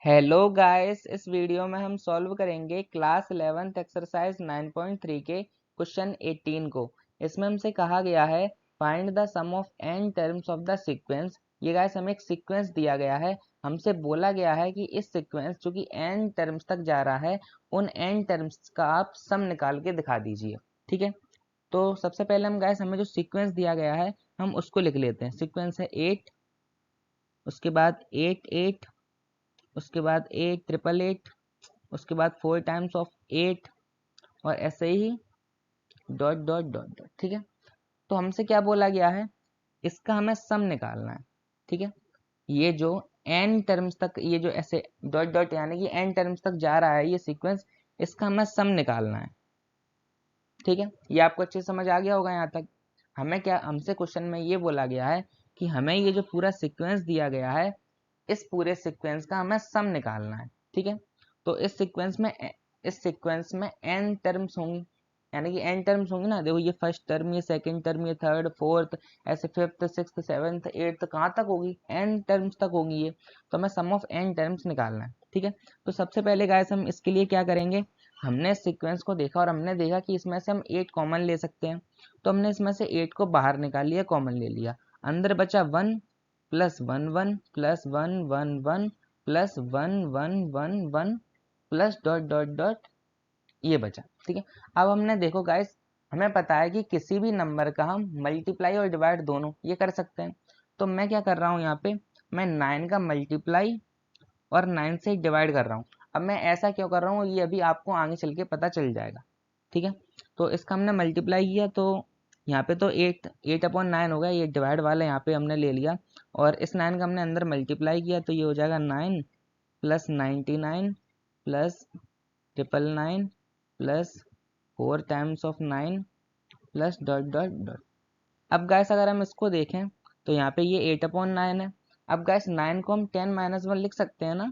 Hello guys, इस video में हम सॉल्व करेंगे क्लास 11th एक्सरसाइज 9.3 के क्वेश्चन 18 को। इसमें हमसे कहा गया है find the sum of n terms of the sequence. ये गाइस हमें एक सीक्वेंस दिया गया है, हमसे बोला गया है कि इस सीक्वेंस जो कि n टर्म्स तक जा रहा है उन n टर्म्स का आप सम निकाल के दिखा दीजिए। ठीक है, तो सबसे पहले हम गाइस हमें जो सीक्वेंस दिया गया है हम उसको लिख लेते हैं। सीक्वेंस है 8, उसके बाद 8 8, उसके बाद 8 ट्रिपल 8, उसके बाद 4 टाइम्स ऑफ 8 और ऐसे ही डॉट डॉट डॉट डॉट। ठीक है, तो हमसे क्या बोला गया है, इसका हमें सम निकालना है। ठीक है, ये जो n टर्म्स तक, ये जो ऐसे डॉट डॉट यानी कि n टर्म्स तक जा रहा है ये सीक्वेंस, इसका हमें सम निकालना है। ठीक है, ये आपको अच्छे समझ आ गया होगा यहाँ तक। हमें क्या, हमसे क्वेश्चन में ये बोला गया है कि हमें ये जो पूरा सीक्वेंस दिया गया है इस पूरे सीक्वेंस का हमें सम निकालना है। ठीक है, तो इस सीक्वेंस में n टर्म्स होंगी, यानी कि n टर्म्स होंगी ना। देखो ये फर्स्ट टर्म, ये सेकंड टर्म, ये थर्ड, फोर्थ, ऐसे फिफ्थ, सिक्स्थ, सेवन्थ, एट्थ, कहाँ तक होगी, n टर्म्स तक होगी ये। तो हमें सम ऑफ n टर्म्स निकालना है। ठीक है, तो सबसे पहले गाइस हम इसके लिए क्या करेंगे, हमने सीक्वेंस को देखा और हमने देखा कि इसमें से हम 8 कॉमन ले सकते हैं। तो हमने इसमें से 8 को बाहर निकाल लिया, कॉमन ले लिया। अंदर बचा 1 plus 1 1 plus 1 1 1 plus 1 1 1 1 plus dot dot dot, ये बचा। ठीक है, अब हमने देखो गाइस, हमें पता है कि किसी भी नंबर का हम मल्टीप्लाई और डिवाइड दोनों ये कर सकते हैं। तो मैं क्या कर रहा हूँ यहाँ पे, मैं 9 का मल्टीप्लाई और 9 से डिवाइड कर रहा हूँ। अब मैं ऐसा क्यों कर रहा हूँ ये अभी आपको आगे चल के पता चल जाएगा। ठीक है, तो इसका हमने मल्टीप्लाई किया तो यहाँ पे तो 8/9 हो गया, ये डिवाइड वाला यहाँ पे हमने ले लिया। और इस 9 का हमने अंदर मल्टीप्लाई किया तो ये हो जाएगा 9 plus 99 plus 999 plus 4 times of 9 plus dot dot dot. अब गैस अगर हम इसको देखें तो यहाँ पे ये 8/9 है। अब गैस 9 को हम 10 - 1 लिख सकते हैं ना,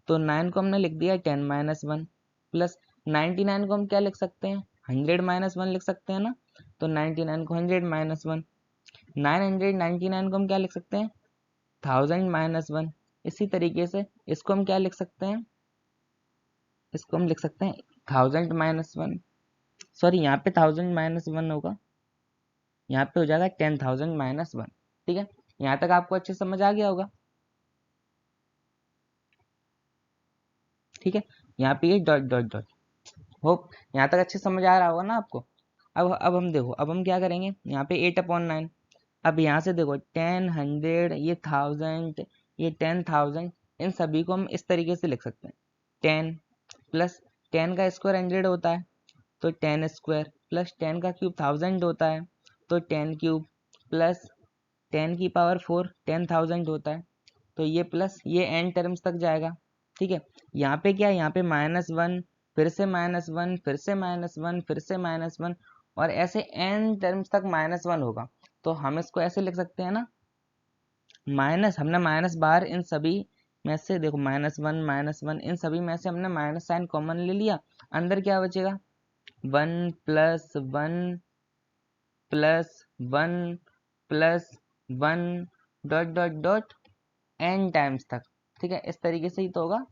तो 9 को हमने लिख दिया 10 - 1 प्लस 99 को हम क्या लिख सकते हैं, 100 - 1 लिख सकते हैं ना। तो 99 को 100 - 1, 999 को हम क्या लिख सकते हैं, 1000 - 1। इसी तरीके से इसको हम क्या लिख सकते हैं, इसको हम लिख सकते हैं 1000 - 1, सॉरी यहाँ पे 1000 - 1 होगा, यहाँ पे हो जाएगा 10,000 - 1। ठीक है, यहाँ तक आपको अच्छे समझ आ गया होगा। ठीक है, यहाँ पे ये डॉट डॉट डॉट, होप यहाँ तक अच्छे समझ आ रहा होगा ना आपको। अब हम देखो, अब हम क्या करेंगे, यहाँ पे 8/9। अब यहाँ से देखो 10 100, ये 1000, ये 10,000, इन सभी को हम इस तरीके से लिख सकते हैं। 10 प्लस 10 का स्क्वायर 100 होता है तो 10 स्क्वायर, प्लस 10 का क्यूब 1000 होता है तो 10 क्यूब, प्लस 10 की पावर 4 10,000 होता है तो ये प्लस ये n टर्म्स तक जाएगा। ठीक है, यहाँ पे क्या है, यहाँ पे -1, फिर से -1, फिर से -1, फिर से -1 और ऐसे n टर्म्स तक -1 होगा। तो हम इसको ऐसे लिख सकते हैं ना, माइनस, हमने माइनस बार इन सभी में से देखो -1 इन सभी में से हमने माइनस साइन कॉमन ले लिया। अंदर क्या बचेगा, 1 plus 1 plus 1 plus 1 dot dot dot n times तक। ठीक है, इस तरीके से ही तो होगा,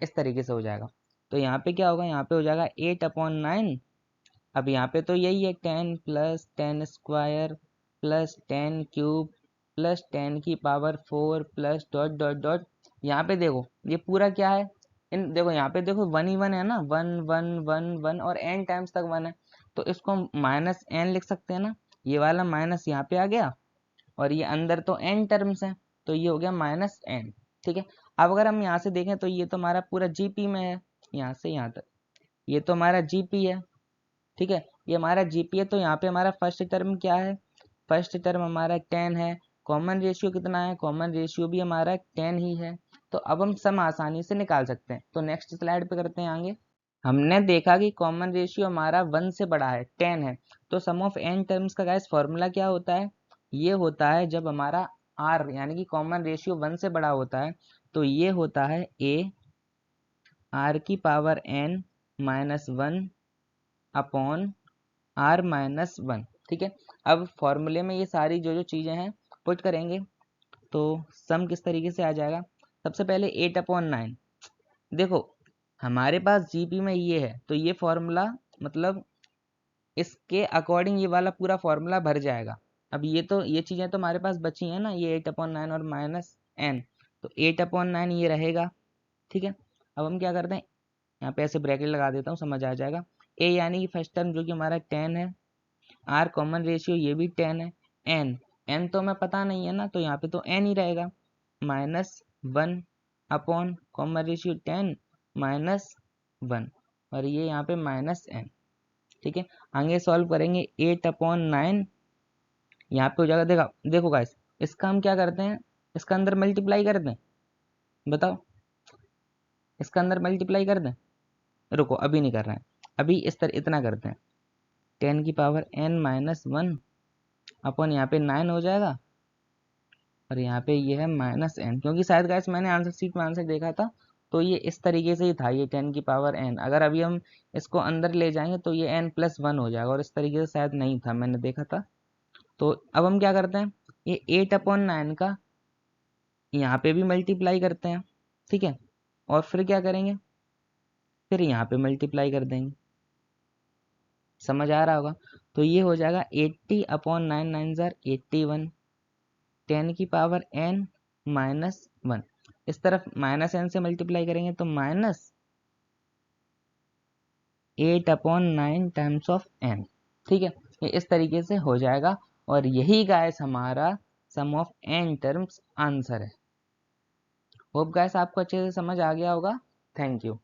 इस तरीके से हो जाएगा। तो यहाँ पे क्या होगा, यहाँ पे हो जाएगा 8/9। अब यहाँ पे तो यही है 10 plus 10 square plus 10 cube plus 10 की power 4 plus dot dot dot. यहाँ पे देखो ये पूरा क्या है, इन देखो यहाँ पे देखो 1 ही 1 है ना, 1 1 1 1 और n टाइम्स तक 1 है। तो इसको हम -n लिख सकते हैं ना, ये वाला माइनस यहाँ पे आ गया और ये अंदर तो n टर्म्स हैं तो ये हो गया -n। ठीक है, अब अगर हम यहाँ से देखें तो ये तो हमारा पूरा जीपी में है, यहाँ से यहाँ तक ये तो हमारा जीपी है। ठीक है, ये हमारा जीपी है तो यहाँ पे हमारा फर्स्ट टर्म क्या है, फर्स्ट टर्म हमारा 10 है। कॉमन रेशियो कितना है, कॉमन रेशियो भी हमारा 10 ही है। तो अब हम सम आसानी से निकाल सकते हैं। तो नेक्स्ट स्लाइड पे करते हैं आगे। हमने देखा कि कॉमन रेशियो हमारा 1 से बड़ा है, 10 है। तो सम ऑफ n टर्म्स का गाइस फॉर्मूला क्या होता है, ये होता है जब हमारा r यानी कि कॉमन रेशियो 1 से बड़ा होता है तो ये होता है a r की पावर n -1 अपॉन r-1। ठीक है, अब फॉर्मूले में ये सारी जो जो चीज़ें हैं पुट करेंगे तो सम किस तरीके से आ जाएगा, सबसे पहले 8/9। देखो हमारे पास जीपी में ये है तो ये फॉर्मूला मतलब इसके अकॉर्डिंग ये वाला पूरा फॉर्मूला भर जाएगा। अब ये चीज़ें तो हमारे पास बची हैं ना, ये 8/9 और -n, तो 8/9 ये रहेगा। ठीक है, अब हम क्या करते हैं, यहाँ पे ऐसे ब्रैकेट लगा देता हूँ, समझ आ जाएगा। ए यानी कि फर्स्ट टर्म जो कि हमारा 10 है, आर कॉमन रेशियो ये भी 10 है, एन तो हमें पता नहीं है ना, तो यहाँ पे तो एन ही रहेगा, -1 अपॉन कॉमन रेशियो 10 -1 और ये यहाँ पे -n। ठीक है, आगे सॉल्व करेंगे 8/9, यहाँ पे हो जाएगा। देखो गाइस, इसका हम क्या करते हैं, इसका अंदर मल्टीप्लाई कर दें, बताओ इसका अंदर मल्टीप्लाई कर दें। रुको अभी नहीं कर रहे हैं, अभी इस तरह इतना करते हैं, 10 की पावर n-1 अपॉन यहाँ पे 9 हो जाएगा और यहाँ पे ये है -n, क्योंकि शायद गाइस मैंने आंसर शीट में आंसर देखा था तो ये इस तरीके से ही था, ये 10 की पावर n। अगर अभी हम इसको अंदर ले जाएंगे तो ये n+1 हो जाएगा और इस तरीके से शायद नहीं था, मैंने देखा था। तो अब हम क्या करते हैं, ये 8/9 का यहाँ पे भी मल्टीप्लाई करते हैं। ठीक है, और फिर क्या करेंगे, फिर यहाँ पे मल्टीप्लाई कर देंगे। समझ आ रहा होगा, तो ये हो जाएगा 80/9, 9 जार 81, 10 की पावर n-1। इस तरफ -n से मल्टीप्लाई करेंगे तो -8/9 टाइम्स ऑफ n। ठीक है, ये इस तरीके से हो जाएगा और यही गाइस हमारा सम ऑफ n टर्म्स आंसर है। होप गाइस आपको अच्छे से समझ आ गया होगा। Thank you.